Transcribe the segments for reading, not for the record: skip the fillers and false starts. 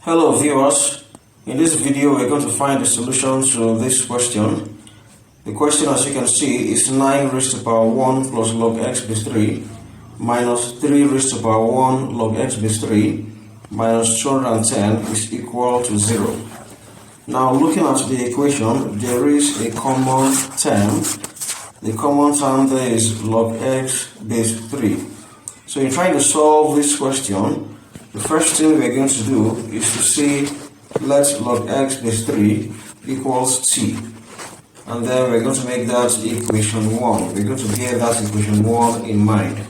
Hello viewers, in this video we're going to find the solution to this question. The question, as you can see, is 9 raised to the power 1 plus log x base 3 minus 3 raised to the power 1 log x base 3 minus 210 is equal to 0. Now looking at the equation, there is a common term. The common term there is log x base 3. So in trying to solve this question, the first thing we're going to do is to say let log x base 3 equals t. And then we're going to make that equation 1. We're going to bear that equation 1 in mind.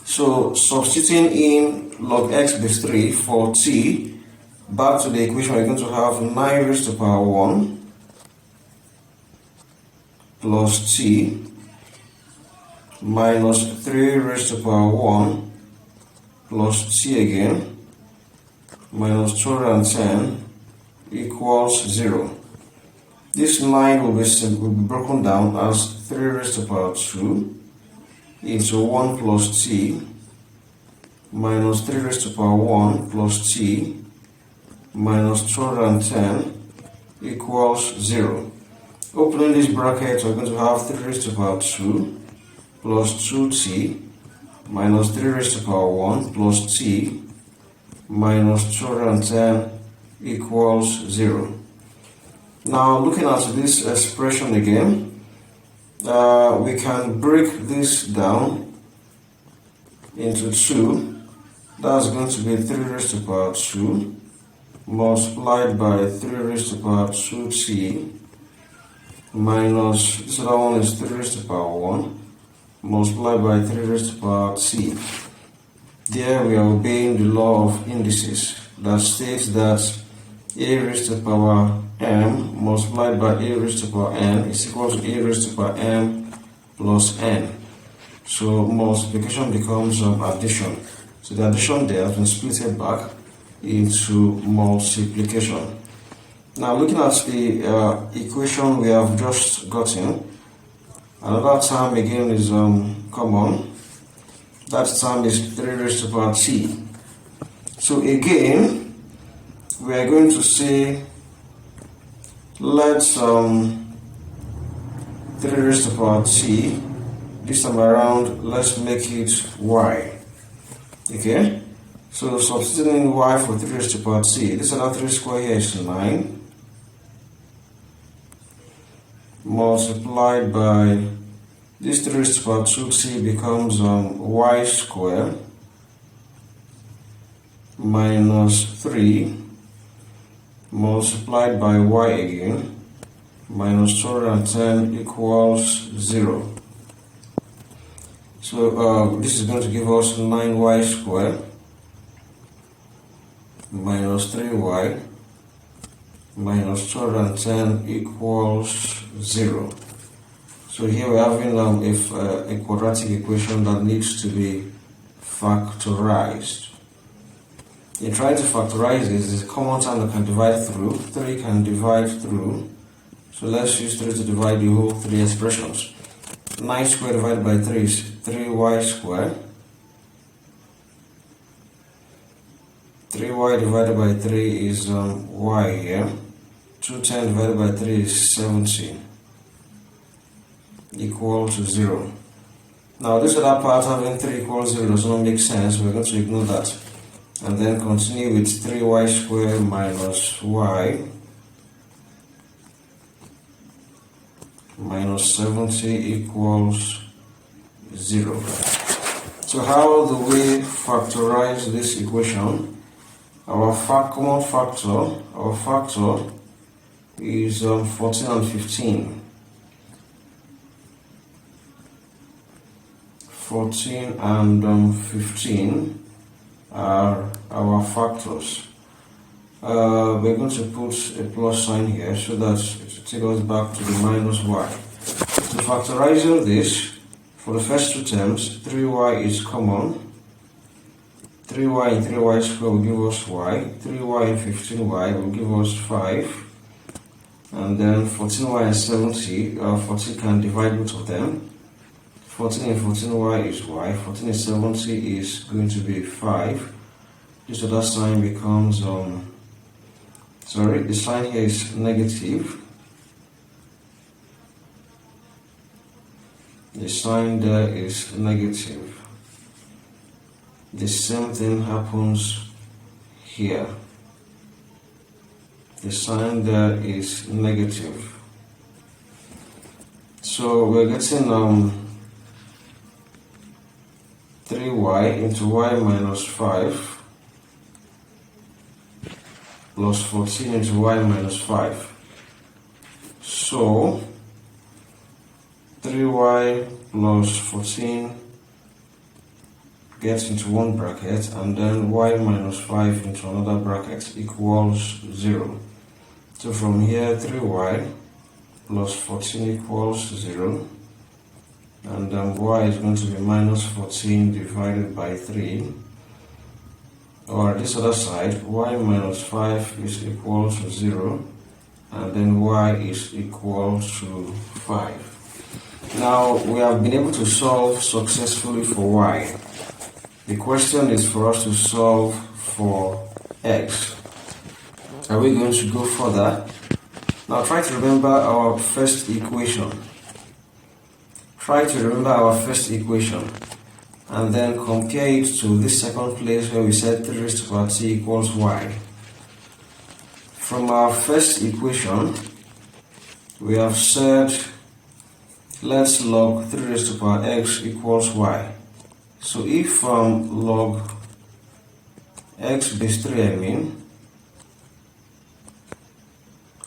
So substituting in log x base 3 for t, back to the equation, we're going to have 9 raised to the power 1 plus t minus 3 raised to the power 1 plus t again minus 210 equals 0. This 9 will be broken down as 3 raised to the power 2 into 1 plus t minus 3 raised to the power 1 plus t minus 210 equals 0. Opening this bracket, we're going to have 3 raised to the power 2 plus 2t minus 3 raised to the power 1 plus t minus 210 equals 0. Now looking at this expression again, we can break this down into 2. That's going to be 3 raised to the power 2 multiplied by 3 raised to the power 2t minus, this other one is 3 raised to the power 1 multiplied by 3 raised to the power t. There we are obeying the law of indices that states that a raised to the power m multiplied by a raised to the power n is equal to a raised to the power m plus n. So multiplication becomes addition. So the addition there has been split back into multiplication. Now looking at the equation we have just gotten, another term again is common. That term is 3 raised to the power t. So again, we are going to say let 3 raised to the power t, this time around let's make it y. Okay, so substituting y for 3 raised to the power t, this other 3 square here is 9 multiplied by this 3 raised to the power 2t becomes y square minus 3 multiplied by y again minus 210 equals 0. So this is going to give us 9y square minus 3y minus 210 equals 0. So here we're having a quadratic equation that needs to be factorized. In trying to factorize this, there's a common term that can divide through. 3 can divide through. So let's use 3 to divide the whole 3 expressions. 9 squared divided by 3 is 3y squared. 3y divided by 3 is y here. 210 divided by 3 is 70. Equal to 0. Now this other part having 3 equals 0 does not make sense. We're going to ignore that and then continue with 3y squared minus y minus 70 equals 0. So how do we factorize this equation? Our common factor, our factor is 14 and 15. 14 and 15 are our factors. We're going to put a plus sign here so that it will take us back to the minus y. To factorizing this, for the first two terms, 3y is common. 3y and 3y squared will give us y. 3y and 15y will give us 5. And then 14y and 70, 14 can divide both of them. 14 and 14y is y, 14 and 70 is going to be 5. This other sign becomes sorry, the sign here is negative. The sign there is negative. The same thing happens here. The sign there is negative. So we're getting 3y into y minus 5 plus 14 into y minus 5. So 3y plus 14 gets into one bracket, and then y minus 5 into another bracket equals 0. So from here 3y plus 14 equals 0, and then y is going to be minus 14 divided by 3, or this other side y minus 5 is equal to 0, and then y is equal to 5. Now we have been able to solve successfully for y. The question is for us to solve for x. Are we going to go further? Now try to remember our first equation. Try to remember our first equation and then compare it to this second place where we said 3 raised to the power t equals y. From our first equation, we have said let's log 3 raised to the power x equals y. So if log x base 3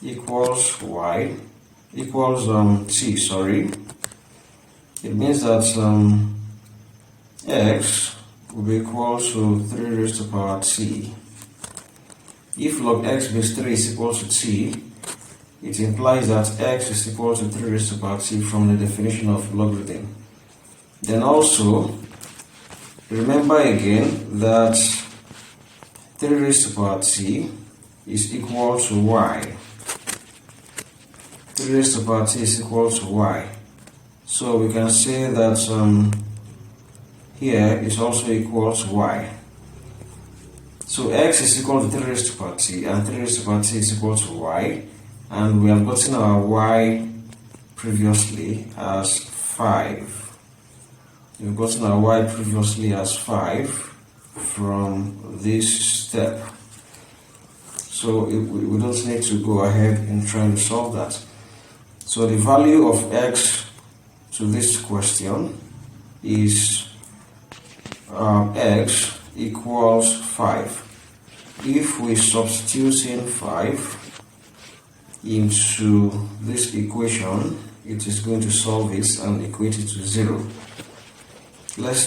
equals y equals t, it means that x will be equal to 3 raised to the power t. If log x base 3 is equal to t, it implies that x is equal to 3 raised to the power t from the definition of logarithm. Then also remember again that 3 raised to the power t is equal to y. 3 raised to the power t is equal to y. So we can say that here is also equal to y. So x is equal to 3 raised to the power t, and 3 raised to the power t is equal to y, and we have gotten our y previously as 5. We've gotten our y previously as 5 from this step. So we don't need to go ahead in trying to solve that. So the value of x to this question is x equals 5. If we substitute in 5 into this equation, it is going to solve it and equate it to 0. Let's